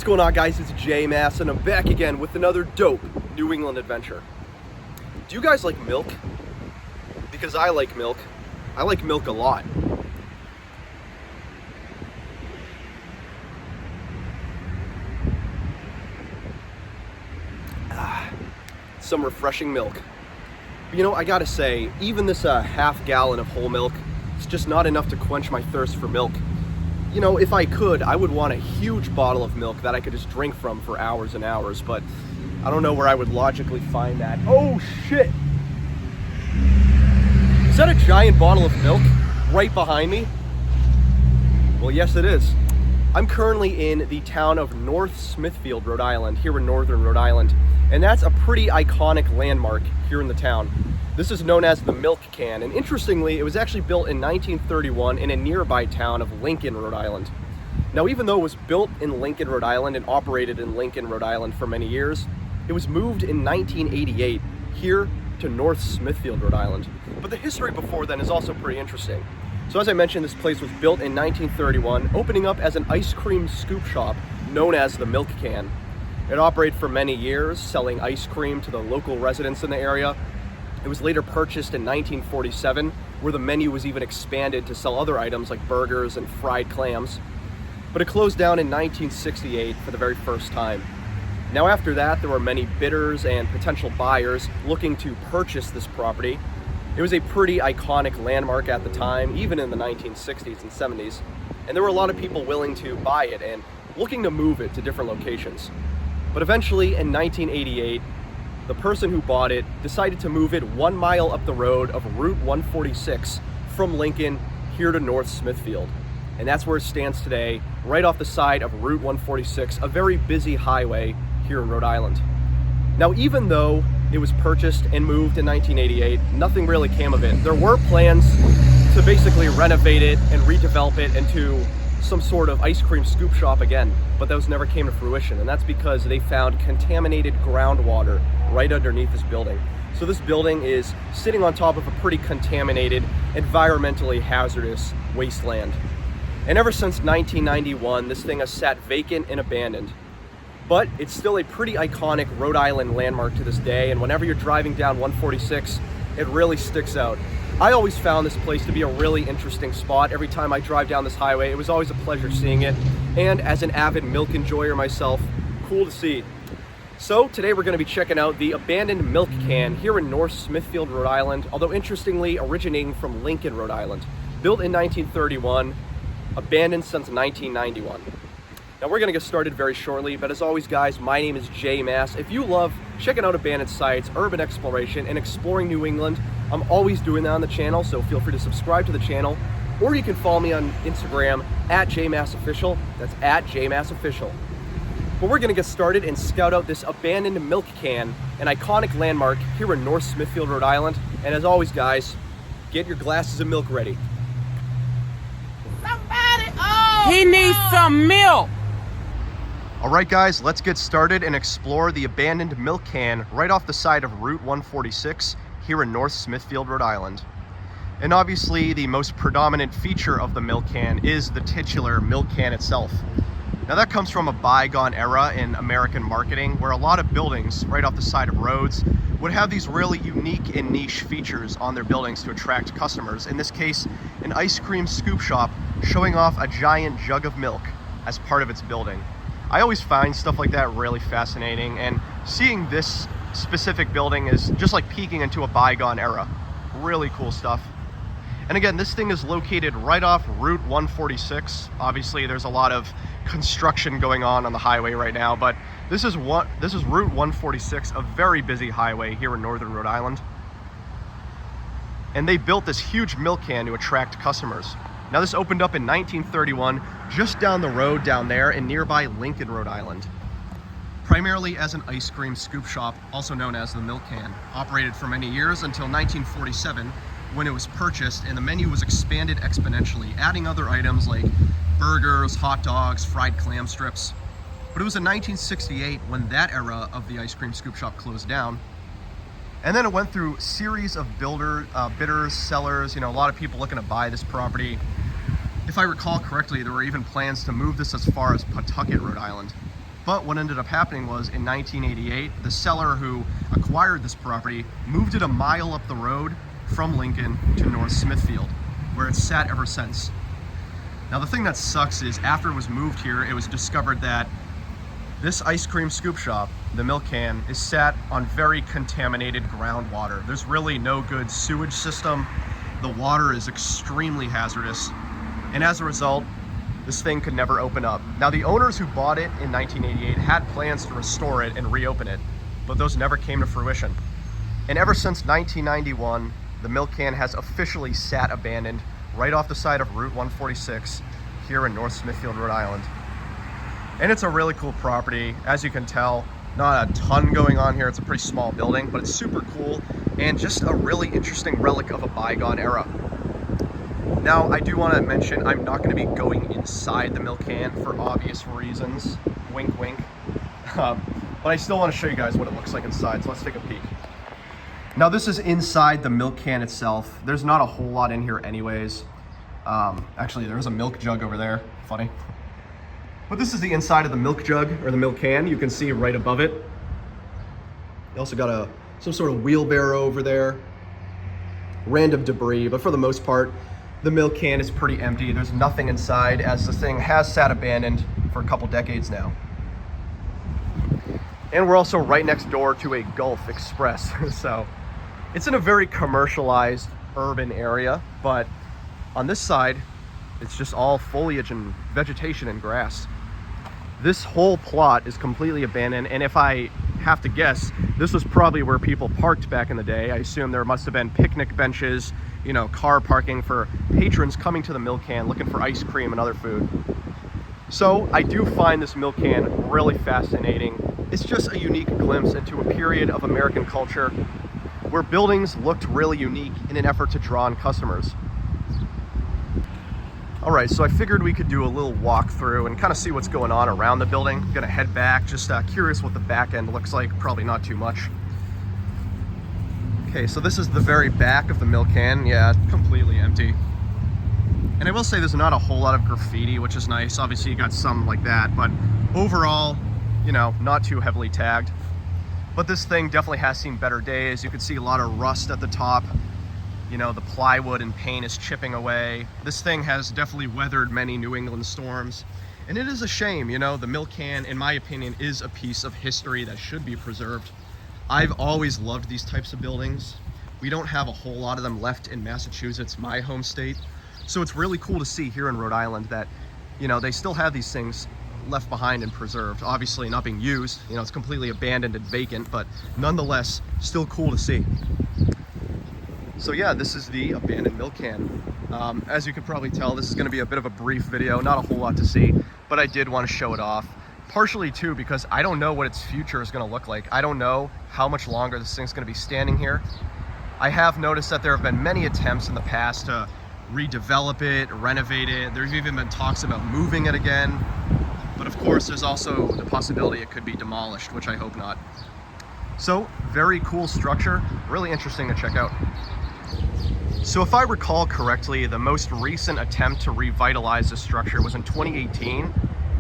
What's going on, guys? It's J Mass and I'm back again with another dope New England adventure. Do you guys like milk? Because I like milk. I like milk a lot. Some refreshing milk. But you know, I gotta say, even this half gallon of whole milk, it's just not enough to quench my thirst for milk. You know, if I could, I would want a huge bottle of milk that I could just drink from for hours and hours, but I don't know where I would logically find that. Oh shit! Is that a giant bottle of milk right behind me? Well, yes it is. I'm currently in the town of North Smithfield, Rhode Island, here in northern Rhode Island, and that's a pretty iconic landmark here in the town. This is known as the Milk Can, and interestingly, it was actually built in 1931 in a nearby town of Lincoln, Rhode Island. Now, even though it was built in Lincoln, Rhode Island and operated in Lincoln, Rhode Island for many years, it was moved in 1988 here to North Smithfield, Rhode Island. But the history before then is also pretty interesting. So as I mentioned, this place was built in 1931, opening up as an ice cream scoop shop known as the Milk Can. It operated for many years, selling ice cream to the local residents in the area. It was later purchased in 1947, where the menu was even expanded to sell other items like burgers and fried clams. But it closed down in 1968 for the very first time. Now after that, there were many bidders and potential buyers looking to purchase this property. It was a pretty iconic landmark at the time, even in the 1960s and 70s. And there were a lot of people willing to buy it and looking to move it to different locations. But eventually in 1988, the person who bought it decided to move it 1 mile up the road of Route 146 from Lincoln here to North Smithfield. And that's where it stands today, right off the side of Route 146, a very busy highway here in Rhode Island. Now, even though it was purchased and moved in 1988, nothing really came of it. There were plans to basically renovate it and redevelop it into some sort of ice cream scoop shop again, but those never came to fruition, and that's because they found contaminated groundwater right underneath this building. So this building is sitting on top of a pretty contaminated, environmentally hazardous wasteland. And ever since 1991, this thing has sat vacant and abandoned. But it's still a pretty iconic Rhode Island landmark to this day, and whenever you're driving down 146, it really sticks out. I always found this place to be a really interesting spot. Every time I drive down this highway, it was always a pleasure seeing it. And as an avid milk enjoyer myself, cool to see. So today we're going to be checking out the abandoned Milk Can here in North Smithfield, Rhode Island, although interestingly originating from Lincoln, Rhode Island. Built in 1931, abandoned since 1991. Now we're going to get started very shortly, but as always guys, my name is J Mass. If you love checking out abandoned sites, urban exploration, and exploring New England, I'm always doing that on the channel, so feel free to subscribe to the channel, or you can follow me on Instagram at JMassOfficial. That's at JMassOfficial. But we're gonna get started and scout out this abandoned Milk Can, an iconic landmark here in North Smithfield, Rhode Island. And as always guys, get your glasses of milk ready. He needs some milk. All right guys, let's get started and explore the abandoned Milk Can right off the side of Route 146 here in North Smithfield, Rhode Island. And obviously the most predominant feature of the Milk Can is the titular milk can itself. Now that comes from a bygone era in American marketing where a lot of buildings right off the side of roads would have these really unique and niche features on their buildings to attract customers. In this case, an ice cream scoop shop showing off a giant jug of milk as part of its building. I always find stuff like that really fascinating, and seeing this specific building is just like peeking into a bygone era. Really cool stuff. And again, this thing is located right off Route 146. Obviously, there's a lot of construction going on the highway right now, but this is Route 146, a very busy highway here in northern Rhode Island. And they built this huge milk can to attract customers. Now this opened up in 1931, just down the road down there in nearby Lincoln, Rhode Island. Primarily as an ice cream scoop shop, also known as the Milk Can. Operated for many years until 1947, when it was purchased and the menu was expanded exponentially, adding other items like burgers, hot dogs, fried clam strips. But it was in 1968 when that era of the ice cream scoop shop closed down. And then it went through a series of bidders, sellers, a lot of people looking to buy this property. If I recall correctly, there were even plans to move this as far as Pawtucket, Rhode Island. But what ended up happening was in 1988, the seller who acquired this property moved it a mile up the road from Lincoln to North Smithfield, where it's sat ever since. Now the thing that sucks is after it was moved here, it was discovered that this ice cream scoop shop, the Milk Can, is sat on very contaminated groundwater. There's really no good sewage system. The water is extremely hazardous. And as a result, this thing could never open up. Now the owners who bought it in 1988 had plans to restore it and reopen it, but those never came to fruition. And ever since 1991, the Milk Can has officially sat abandoned right off the side of Route 146 here in North Smithfield, Rhode Island. And it's a really cool property. As you can tell, not a ton going on here. It's a pretty small building, but it's super cool and just a really interesting relic of a bygone era. Now, I do want to mention I'm not going to be going inside the Milk Can for obvious reasons. Wink, wink. But I still want to show you guys what it looks like inside, so let's take a peek. Now, this is inside the Milk Can itself. There's not a whole lot in here anyways. Actually, there's a milk jug over there. Funny. But this is the inside of the milk jug, or the Milk Can. You can see right above it. You also got some sort of wheelbarrow over there. Random debris, but for the most part, the Milk Can is pretty empty. There's nothing inside, as this thing has sat abandoned for a couple decades now. And we're also right next door to a Gulf Express. So it's in a very commercialized urban area, but on this side, it's just all foliage and vegetation and grass. This whole plot is completely abandoned, and if I have to guess, this was probably where people parked back in the day. I assume there must have been picnic benches, you know, car parking for patrons coming to the Milk Can looking for ice cream and other food. So I do find this Milk Can really fascinating. It's just a unique glimpse into a period of American culture where buildings looked really unique in an effort to draw in customers. All right, so I figured we could do a little walkthrough and kind of see what's going on around the building. I'm gonna head back, just curious what the back end looks like, probably not too much. Okay, so this is the very back of the Milk Can. Yeah, completely empty. And I will say there's not a whole lot of graffiti, which is nice. Obviously you got some like that, but overall, you know, not too heavily tagged. But this thing definitely has seen better days. You can see a lot of rust at the top. You know, the plywood and paint is chipping away. This thing has definitely weathered many New England storms. And it is a shame, you know, the Milk Can, in my opinion, is a piece of history that should be preserved. I've always loved these types of buildings. We don't have a whole lot of them left in Massachusetts, my home state. So it's really cool to see here in Rhode Island that, you know, they still have these things left behind and preserved. Obviously not being used, you know, it's completely abandoned and vacant, but nonetheless, still cool to see. So yeah, this is the abandoned Milk Can. As you can probably tell, this is going to be a bit of a brief video, not a whole lot to see, but I did want to show it off. Partially too because I don't know what its future is going to look like. I don't know how much longer this thing's going to be standing here. I have noticed that there have been many attempts in the past to redevelop it, renovate it. There's even been talks about moving it again. But of course, there's also the possibility it could be demolished, which I hope not. So, very cool structure, really interesting to check out. So if I recall correctly, the most recent attempt to revitalize this structure was in 2018.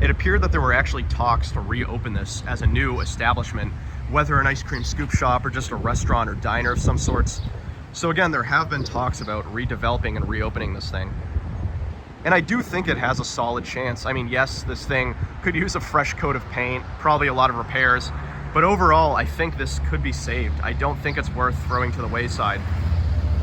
It appeared that there were actually talks to reopen this as a new establishment, whether an ice cream scoop shop or just a restaurant or diner of some sorts. So again, there have been talks about redeveloping and reopening this thing. And I do think it has a solid chance. I mean, yes, this thing could use a fresh coat of paint, probably a lot of repairs, but overall, I think this could be saved. I don't think it's worth throwing to the wayside.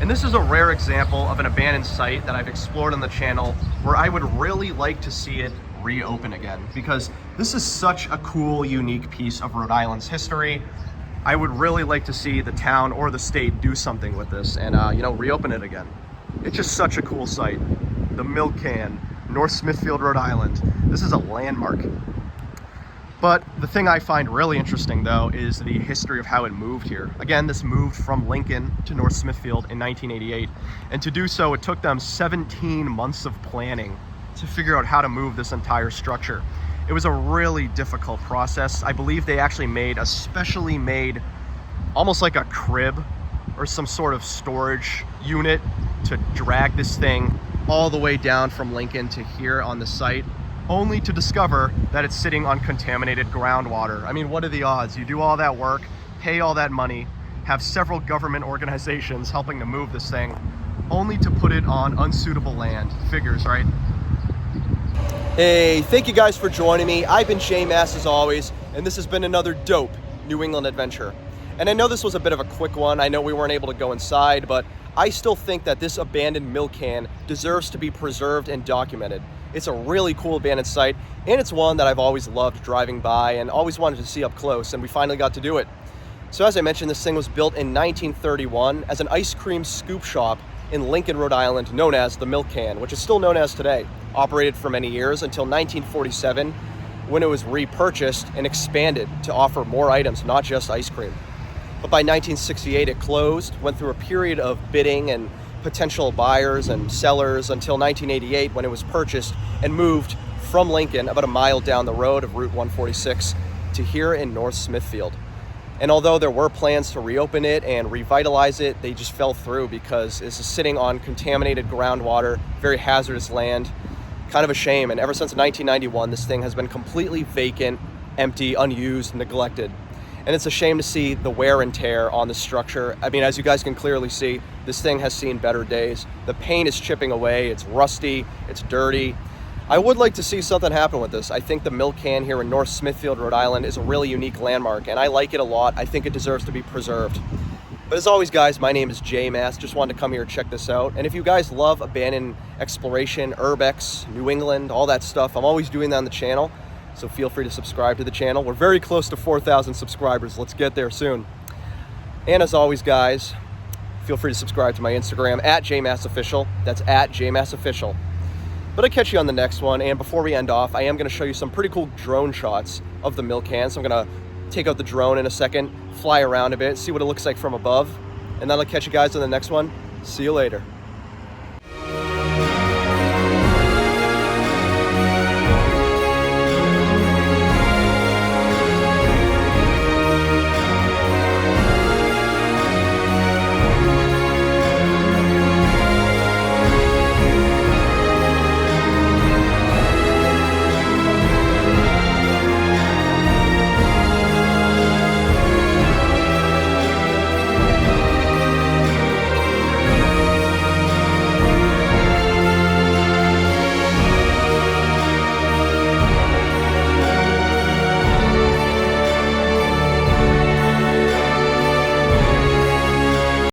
And this is a rare example of an abandoned site that I've explored on the channel where I would really like to see it reopen again, because this is such a cool, unique piece of Rhode Island's history. I would really like to see the town or the state do something with this and, you know, reopen it again. It's just such a cool site. The Milk Can, North Smithfield, Rhode Island. This is a landmark. But the thing I find really interesting, though, is the history of how it moved here. Again, this moved from Lincoln to North Smithfield in 1988. And to do so, it took them 17 months of planning to figure out how to move this entire structure. It was a really difficult process. I believe they actually made a specially made, almost like a crib or some sort of storage unit to drag this thing all the way down from Lincoln to here on the site. only to discover that it's sitting on contaminated groundwater. I mean, what are the odds? You do all that work, pay all that money, have several government organizations helping to move this thing, only to put it on unsuitable land. Figures, right? Hey, thank you guys for joining me. I've been J-Mass as always, and this has been another dope New England adventure. And I know this was a bit of a quick one. I know we weren't able to go inside, but I still think that this abandoned milk can deserves to be preserved and documented. It's a really cool abandoned site, and it's one that I've always loved driving by and always wanted to see up close, and we finally got to do it. So as I mentioned, this thing was built in 1931 as an ice cream scoop shop in Lincoln, Rhode Island, known as the Milk Can, which is still known as today. Operated for many years until 1947, when it was repurchased and expanded to offer more items, not just ice cream. But by 1968, it closed, went through a period of bidding and potential buyers and sellers until 1988, when it was purchased and moved from Lincoln about a mile down the road of Route 146 to here in North Smithfield. And although there were plans to reopen it and revitalize it, they just fell through because it's sitting on contaminated groundwater, very hazardous land. Kind of a shame. And ever since 1991, this thing has been completely vacant, empty, unused, neglected. And it's a shame to see the wear and tear on the structure. I mean, as you guys can clearly see, this thing has seen better days. The paint is chipping away, it's rusty, it's dirty. I would like to see something happen with this. I think the Milk Can here in North Smithfield, Rhode Island is a really unique landmark, and I like it a lot. I think it deserves to be preserved. But as always, guys, my name is J-Mass. Just wanted to come here and check this out. And if you guys love abandoned exploration, urbex, New England, all that stuff, I'm always doing that on the channel. So feel free to subscribe to the channel. We're very close to 4,000 subscribers. Let's get there soon. And as always, guys, feel free to subscribe to my Instagram at JMassOfficial. That's at JMassOfficial. But I'll catch you on the next one. And before we end off, I am going to show you some pretty cool drone shots of the Milk Can. So I'm going to take out the drone in a second, fly around a bit, see what it looks like from above. And then I'll catch you guys on the next one. See you later.